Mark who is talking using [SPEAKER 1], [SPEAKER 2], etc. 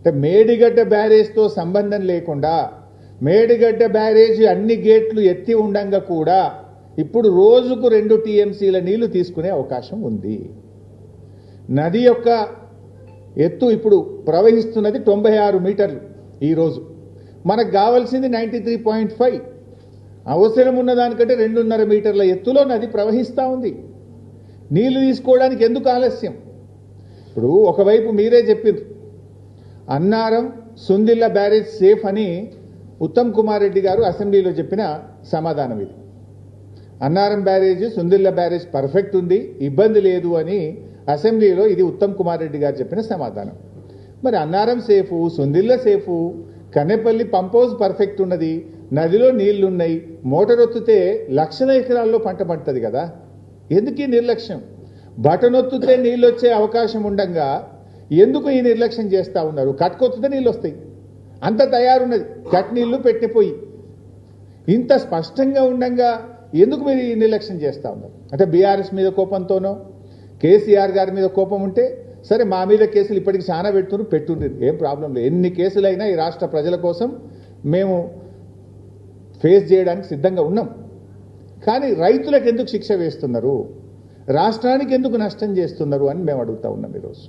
[SPEAKER 1] అంటే మేడిగడ్డ బ్యారేజ్తో సంబంధం లేకుండా మేడిగడ్డ బ్యారేజ్ అన్ని గేట్లు ఎత్తి ఉండంగా కూడా ఇప్పుడు రోజుకు 2 టీఎంసీల నీళ్లు తీసుకునే అవకాశం ఉంది. నది యొక్క ఎత్తు ఇప్పుడు ప్రవహిస్తున్నది 96 మీటర్లు. ఈరోజు మనకు కావాల్సింది 93.5. అవసరం ఉన్న దానికంటే 2.5 మీటర్ల ఎత్తులో నది ప్రవహిస్తూ ఉంది. నీళ్లు తీసుకోవడానికి ఎందుకు ఆలస్యం? ఇప్పుడు ఒకవైపు మీరే చెప్పారు అన్నారం సుందిల్ల బ్యారేజ్ సేఫ్ అని ఉత్తమ్ కుమార్ రెడ్డి గారు అసెంబ్లీలో చెప్పిన సమాధానం ఇది. Annaram barrage Sundilla barrage perfect ఉంది, ఇబ్బంది లేదు అని అసెంబ్లీలో ఇది ఉత్తమ్ కుమార్ రెడ్డి గారు చెప్పిన సమాధానం. మరి Annaram safe, Sundilla safe, Kannepalli pump house perfect ఉన్నది, నదిలో నీళ్లున్నాయి, మోటార్ ఒత్తితే లక్షల ఎకరాల్లో పంట పండుతుంది కదా, ఎందుకు ఈ నిర్లక్ష్యం? బటన్ ఒత్తితే నీళ్ళు వచ్చే అవకాశం ఉండగా ఎందుకు ఈ నిర్లక్ష్యం చేస్తూ ఉన్నారు? కట్టుకొత్తితే నీళ్ళు వస్తాయి, అంత తయారున్నది, కట్ నీళ్లు పెట్టిపోయి ఇంత స్పష్టంగా ఉండగా ఎందుకు మీరు ఈ నిర్లక్ష్యం చేస్తూ ఉన్నారు? అంటే బీఆర్ఎస్ మీద కోపంతోనో కేసీఆర్ గారి మీద కోపం ఉంటే సరే, మా మీద కేసులు ఇప్పటికి చాలా పెట్టుండ్రు, ఏం ప్రాబ్లం లేదు. ఎన్ని కేసులైనా ఈ రాష్ట్ర ప్రజల కోసం మేము ఫేస్ చేయడానికి సిద్ధంగా ఉన్నాం. కానీ రైతులకు ఎందుకు శిక్ష వేస్తున్నారు, రాష్ట్రానికి ఎందుకు నష్టం చేస్తున్నారు అని మేము అడుగుతా ఉన్నాం ఈరోజు.